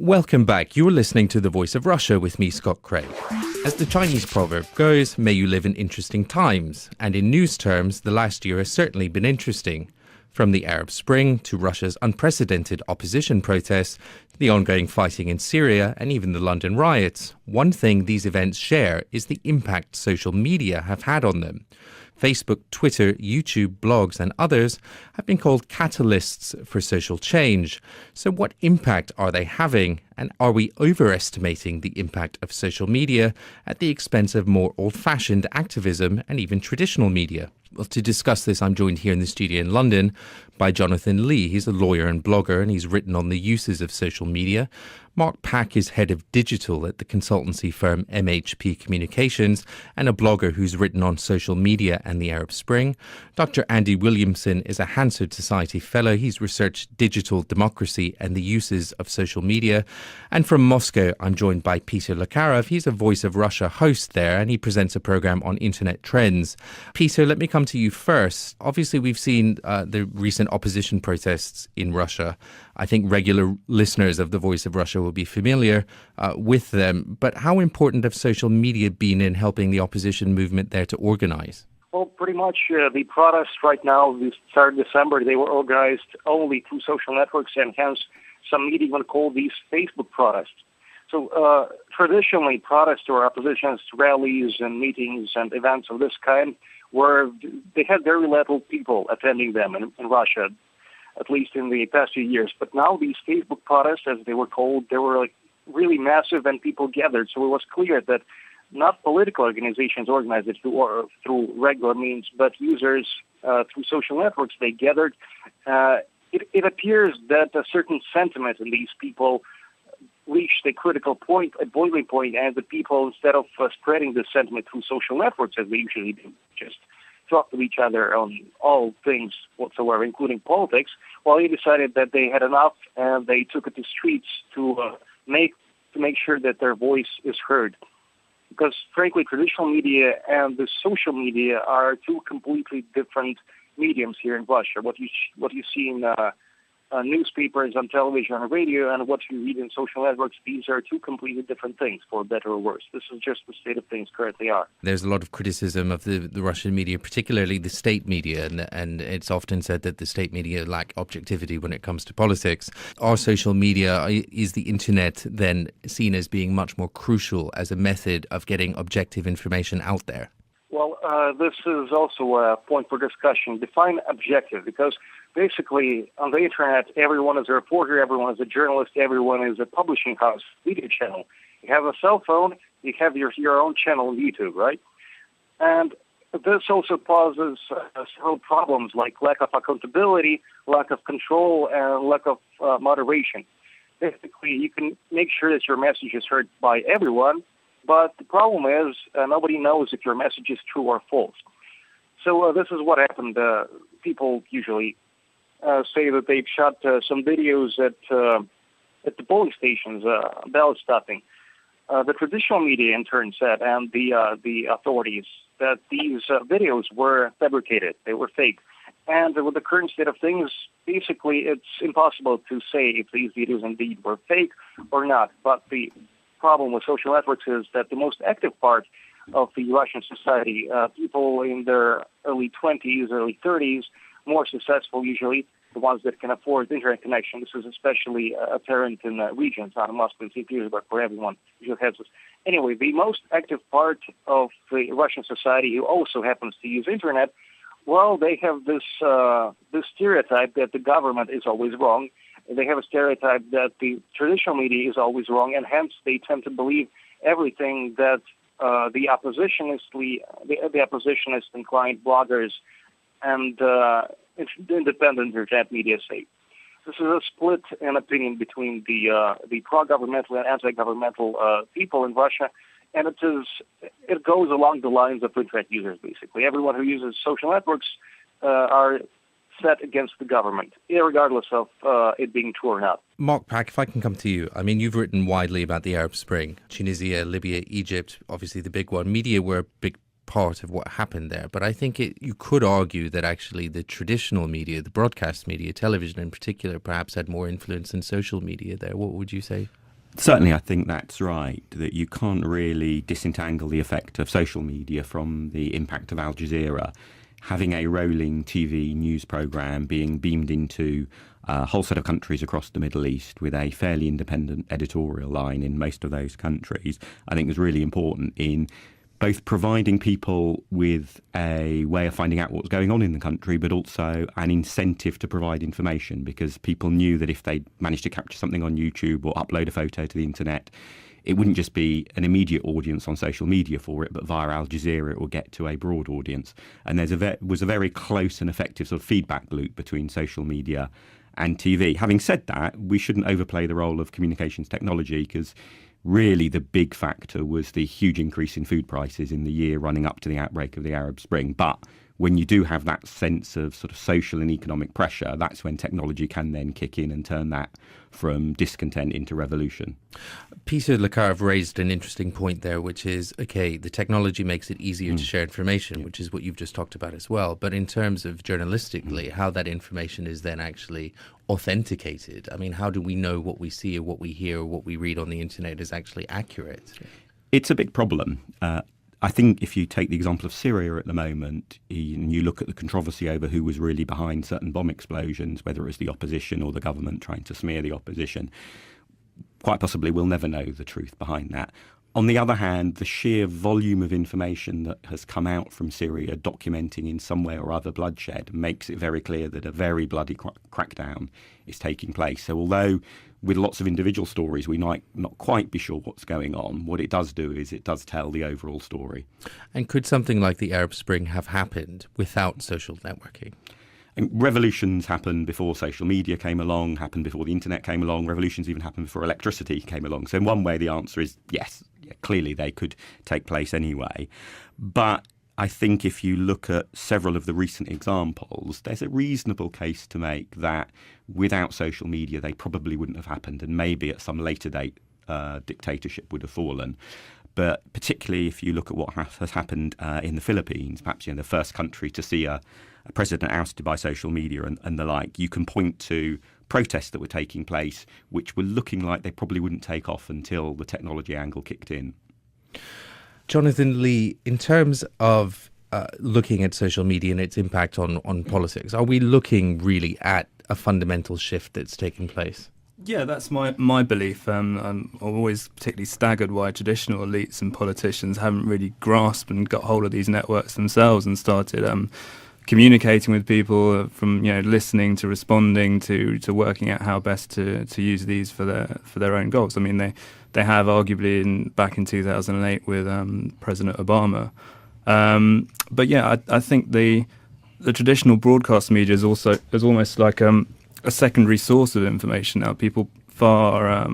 Welcome back. You're listening to The Voice of Russia with me, Scott Craig. As the Chinese proverb goes, may you live in interesting times. And in news terms, the last year has certainly been interesting. From the Arab Spring to Russia's unprecedented opposition protests, the ongoing fighting in Syria, and even the London riots, one thing these events share is the impact social media have had on them. Facebook, Twitter, YouTube, blogs and others have been called catalysts for social change. So what impact are they having? And are we overestimating the impact of social media at the expense of more old-fashioned activism and even traditional media? Well, to discuss this, I'm joined here in the studio in London by Jonathan Lee. He's a lawyer and blogger, and he's written on the uses of social media. Mark Pack is head of digital at the consultancy firm MHP Communications and a blogger who's written on social media and the Arab Spring. Dr. Andy Williamson is a Hansard Society fellow. He's researched digital democracy and the uses of social media. And from Moscow, I'm joined by Peter Lekarov. He's a Voice of Russia host there, and he presents a program on internet trends. Peter, let me come to you first. Obviously, we've seen the recent opposition protests in Russia. I think regular listeners of The Voice of Russia will be familiar with them. But how important have social media been in helping the opposition movement there to organize? Well, pretty much the protests right now, this 3rd December, they were organized only through social networks, and hence some media even call these Facebook protests. So traditionally, protests or oppositions, rallies and meetings and events of this kind, they had very little people attending them in Russia, at least in the past few years. But now these Facebook protests, as they were called, they were really massive and people gathered. So it was clear that not political organizations organized it through regular means, but users through social networks, they gathered. It appears that a certain sentiment in these people reached a critical point, a boiling point, and the people, instead of spreading this sentiment through social networks, as they usually do, just talk to each other on all things whatsoever, including politics, well, they decided that they had enough, and they took it to streets to make sure that their voice is heard. Because, frankly, traditional media and the social media are two completely different mediums here in Russia. What you see in newspapers, on television, on radio, and what you read in social networks, these are two completely different things, for better or worse. This is just the state of things currently are. There's a lot of criticism of the Russian media, particularly the state media, and it's often said that the state media lack objectivity when it comes to politics. Are social media, is the internet then seen as being much more crucial as a method of getting objective information out there? Well, this is also a point for discussion. Define objective, because basically on the internet, everyone is a reporter, everyone is a journalist, everyone is a publishing house, media channel. You have a cell phone, you have your own channel on YouTube, right? And this also causes several problems like lack of accountability, lack of control, and lack of moderation. Basically, you can make sure that your message is heard by everyone, but the problem is nobody knows if your message is true or false. So this is what happened. People usually say that they've shot some videos at the polling stations, ballot stuffing. The traditional media, in turn, said, and the authorities, that these videos were fabricated. They were fake. And with the current state of things, basically, it's impossible to say if these videos indeed were fake or not. But the problem with social networks is that the most active part of the Russian society, people in their early 20s, early 30s, more successful usually, the ones that can afford internet connection. This is especially apparent in regions, not in Moscow and St. Petersburg, where everyone usually has this. Anyway, the most active part of the Russian society who also happens to use internet, well, they have this stereotype that the government is always wrong. They have a stereotype that the traditional media is always wrong, and hence they tend to believe everything that the oppositionist inclined bloggers and independent internet media say. This is a split in opinion between the pro-governmental and anti-governmental people in Russia, and it goes along the lines of internet users, basically. Everyone who uses social networks are set against the government, regardless of it being true or not. Mark Pack, if I can come to you. I mean, you've written widely about the Arab Spring. Tunisia, Libya, Egypt, obviously the big one. Media were a big part of what happened there. But I think you could argue that actually the traditional media, the broadcast media, television in particular, perhaps had more influence than social media there. What would you say? Certainly, I think that's right, that you can't really disentangle the effect of social media from the impact of Al Jazeera. Having a rolling TV news programme being beamed into a whole set of countries across the Middle East with a fairly independent editorial line in most of those countries, I think is really important in both providing people with a way of finding out what's going on in the country, but also an incentive to provide information, because people knew that if they managed to capture something on YouTube or upload a photo to the internet, it wouldn't just be an immediate audience on social media for it, but via Al Jazeera it will get to a broad audience. And was a very close and effective sort of feedback loop between social media and TV. Having said that, we shouldn't overplay the role of communications technology, because really the big factor was the huge increase in food prices in the year running up to the outbreak of the Arab Spring. But when you do have that sense of sort of social and economic pressure, that's when technology can then kick in and turn that from discontent into revolution. Peter Lecarve raised an interesting point there, which is, okay, the technology makes it easier to share information, which is what you've just talked about as well. But in terms of journalistically, how that information is then actually authenticated, I mean, how do we know what we see or what we hear or what we read on the internet is actually accurate? It's a big problem. I think if you take the example of Syria at the moment, and you look at the controversy over who was really behind certain bomb explosions, whether it was the opposition or the government trying to smear the opposition, quite possibly we'll never know the truth behind that. On the other hand, the sheer volume of information that has come out from Syria documenting in some way or other bloodshed makes it very clear that a very bloody crackdown is taking place. So although with lots of individual stories we might not quite be sure what's going on, what it does do is it does tell the overall story. And could something like the Arab Spring have happened without social networking? And revolutions happened before social media came along, happened before the internet came along. Revolutions even happened before electricity came along. So in one way, the answer is yes, clearly they could take place anyway. But I think if you look at several of the recent examples, there's a reasonable case to make that without social media, they probably wouldn't have happened. And maybe at some later date, dictatorship would have fallen. But particularly if you look at what has happened in the Philippines, perhaps the first country to see a president ousted by social media and the like, you can point to protests that were taking place which were looking like they probably wouldn't take off until the technology angle kicked in. Jonathan Lee, in terms of looking at social media and its impact on politics, are we looking really at a fundamental shift that's taken place? Yeah, that's my belief. I'm always particularly staggered why traditional elites and politicians haven't really grasped and got hold of these networks themselves and started communicating with people, from listening to responding to working out how best to use these for their own goals. I mean, they have arguably back in 2008 with President Obama. But yeah, I think the traditional broadcast media is almost like a secondary source of information now. People far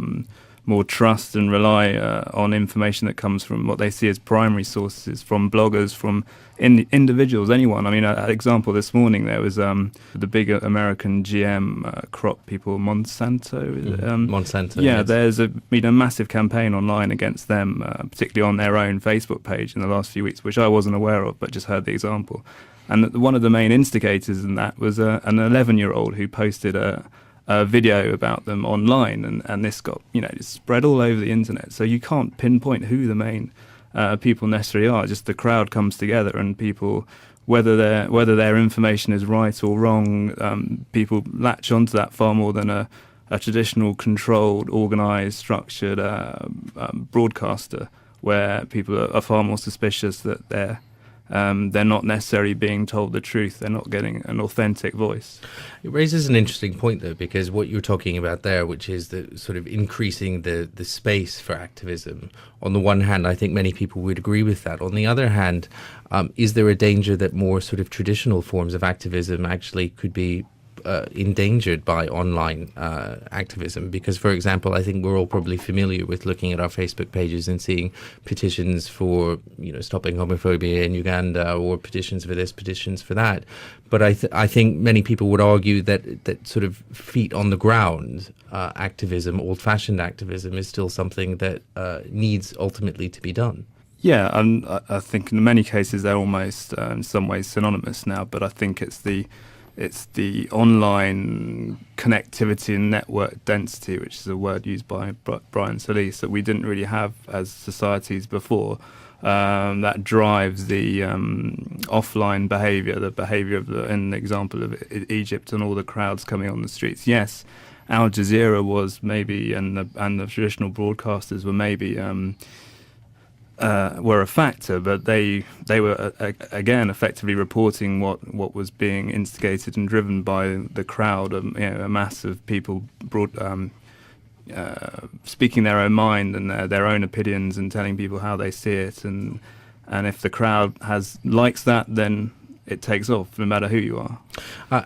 more trust and rely on information that comes from what they see as primary sources, from bloggers, from individuals, anyone. I mean, an example this morning, there was the big American GM crop people, Monsanto. Monsanto. Yeah, yes. There's been a massive campaign online against them, particularly on their own Facebook page in the last few weeks, which I wasn't aware of, but just heard the example. And one of the main instigators in that was an 11-year-old who posted a video about them online, and this got spread all over the internet. So you can't pinpoint who the main people necessarily are. Just the crowd comes together, and people, whether their information is right or wrong, people latch onto that far more than a traditional, controlled, organised, structured broadcaster, where people are far more suspicious that they're not necessarily being told the truth. They're not getting an authentic voice. It raises an interesting point, though, because what you're talking about there, which is the sort of increasing the space for activism, on the one hand, I think many people would agree with that. On the other hand, is there a danger that more sort of traditional forms of activism actually could be endangered by online activism? Because, for example, I think we're all probably familiar with looking at our Facebook pages and seeing petitions for stopping homophobia in Uganda, or petitions for this, petitions for that. But I think many people would argue that sort of feet on the ground activism, old-fashioned activism, is still something that needs ultimately to be done. Yeah, and I think in many cases they're almost in some ways synonymous now, but I think it's the it's the online connectivity and network density, which is a word used by Brian Solis, that we didn't really have as societies before. That drives the offline behaviour, the behaviour of in the example of Egypt and all the crowds coming on the streets. Yes, Al Jazeera was maybe, and the traditional broadcasters were maybe were a factor, but they were again effectively reporting what was being instigated and driven by the crowd, a mass of people speaking their own mind and their own opinions and telling people how they see it, and if the crowd likes that, then it takes off, no matter who you are.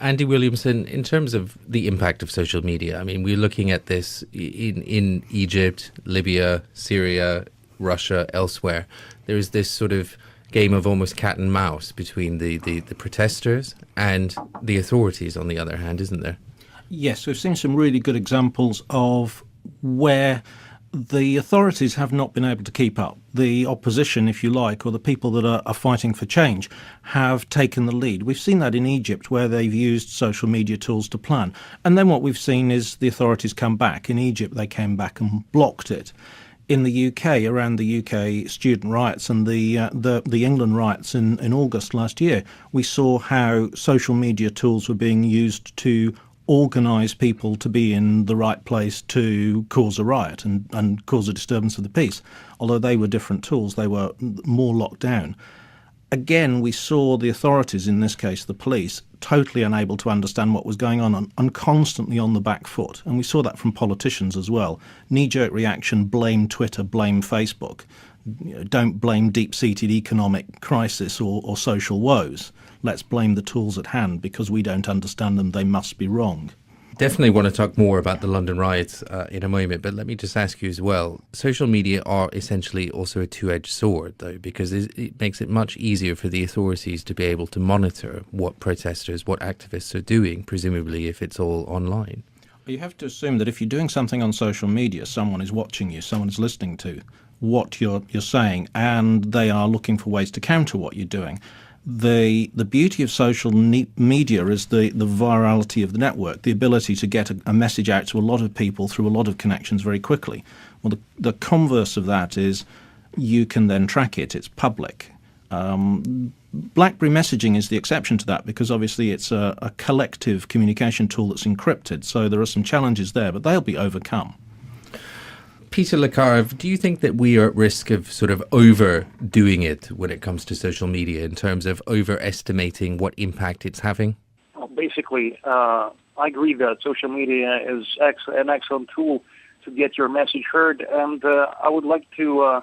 Andy Williamson, in terms of the impact of social media, I mean, we're looking at this in Egypt, Libya, Syria, Russia, elsewhere. There is this sort of game of almost cat and mouse between the protesters and the authorities, on the other hand, isn't there? Yes, we've seen some really good examples of where the authorities have not been able to keep up. The opposition, if you like, or the people that are fighting for change have taken the lead. We've seen that in Egypt, where they've used social media tools to plan. And then what we've seen is the authorities come back. In Egypt, they came back and blocked it. In the UK, around the UK student riots and the England riots in August last year, we saw how social media tools were being used to organise people to be in the right place to cause a riot and cause a disturbance of the peace. Although they were different tools, they were more locked down. Again, we saw the authorities, in this case the police, totally unable to understand what was going on and constantly on the back foot. And we saw that from politicians as well. Knee-jerk reaction, blame Twitter, blame Facebook. Don't blame deep-seated economic crisis or social woes. Let's blame the tools at hand because we don't understand them. They must be wrong. Definitely want to talk more about the London riots in a moment, but let me just ask you as well. Social media are essentially also a two-edged sword, though, because it makes it much easier for the authorities to be able to monitor what protesters, what activists are doing, presumably if it's all online. You have to assume that if you're doing something on social media, someone is watching you, someone is listening to what you're saying, and they are looking for ways to counter what you're doing. The beauty of social media is the virality of the network, the ability to get a message out to a lot of people through a lot of connections very quickly. Well, the converse of that is you can then track it. It's public. BlackBerry messaging is the exception to that because obviously it's a collective communication tool that's encrypted. So there are some challenges there, but they'll be overcome. Peter Lekarev, do you think that we are at risk of sort of overdoing it when it comes to social media in terms of overestimating what impact it's having? Well, basically, I agree that social media is an excellent tool to get your message heard, and I would like to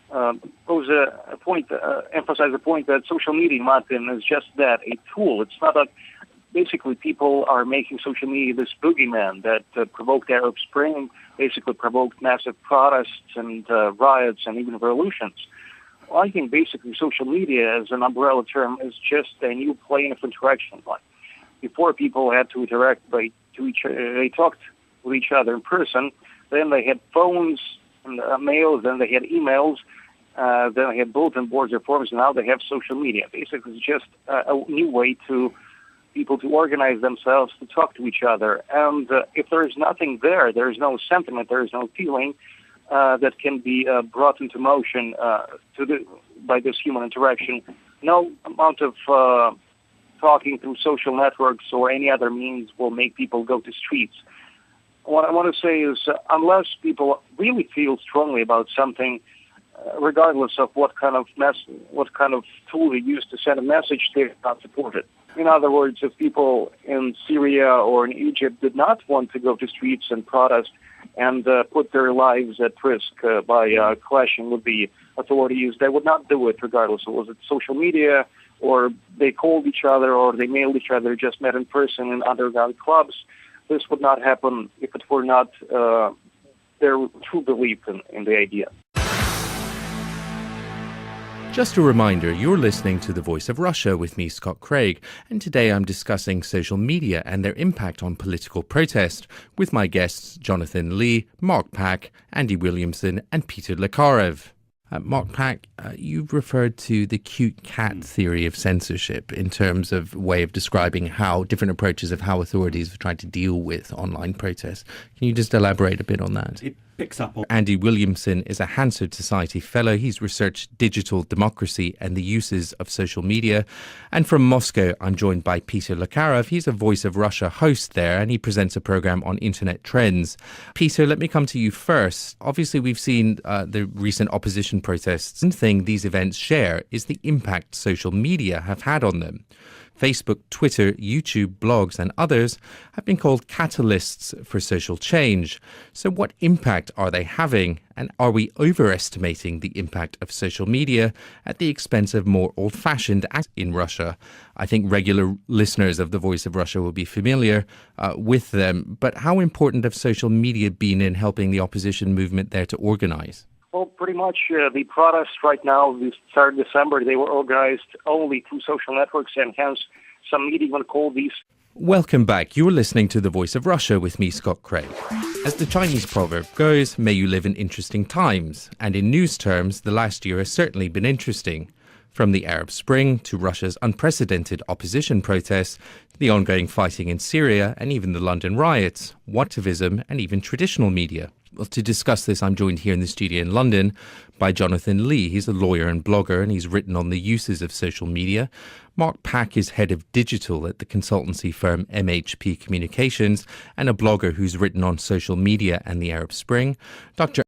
pose a point, emphasize a point that social media, in my opinion, is just that, a tool. It's not like basically people are making social media this boogeyman that provoked Arab Spring, basically provoked massive protests and riots and even revolutions. Well, I think basically social media as an umbrella term is just a new plane of interaction. Like before, people had to interact they talked with each other in person. Then they had phones and mails. Then they had emails. Then they had bulletin boards or forums. And now they have social media. Basically, it's just a new way to people to organize themselves, to talk to each other. And if there is nothing there, there is no sentiment, there is no feeling that can be brought into motion by this human interaction. No amount of talking through social networks or any other means will make people go to streets. What I want to say is unless people really feel strongly about something, regardless of what kind of tool they use to send a message, they're not supported. In other words, if people in Syria or in Egypt did not want to go to streets and protest and put their lives at risk by clashing with the authorities, they would not do it regardless. So was it social media, or they called each other, or they mailed each other, just met in person in underground clubs. This would not happen if it were not their true belief in the idea. Just a reminder, you're listening to The Voice of Russia with me, Scott Craig, and today I'm discussing social media and their impact on political protest with my guests Jonathan Lee, Mark Pack, Andy Williamson and Peter Lekarev. Mark Pack, you've referred to the cute cat theory of censorship in terms of way of describing how different approaches of how authorities have tried to deal with online protests. Can you just elaborate a bit on that? It picks up on... Andy Williamson is a Hansard Society Fellow. He's researched digital democracy and the uses of social media. And from Moscow, I'm joined by Peter Lekarov. He's a Voice of Russia host there, and he presents a program on internet trends. Peter, let me come to you first. Obviously, we've seen the recent opposition protests. One thing these events share is the impact social media have had on them. Facebook, Twitter, YouTube, blogs and others have been called catalysts for social change. So what impact are they having? And are we overestimating the impact of social media at the expense of more old-fashioned acts in Russia? I think regular listeners of The Voice of Russia will be familiar with them. But how important have social media been in helping the opposition movement there to organize? Well, pretty much the protests right now, this 3rd December, they were organized only through social networks, and hence some media even call these... Welcome back. You're listening to The Voice of Russia with me, Scott Craig. As the Chinese proverb goes, may you live in interesting times. And in news terms, the last year has certainly been interesting. From the Arab Spring to Russia's unprecedented opposition protests, the ongoing fighting in Syria and even the London riots, activism and even traditional media. Well, to discuss this, I'm joined here in the studio in London by Jonathan Lee. He's a lawyer and blogger, and he's written on the uses of social media. Mark Pack is head of digital at the consultancy firm MHP Communications and a blogger who's written on social media and the Arab Spring. Dr.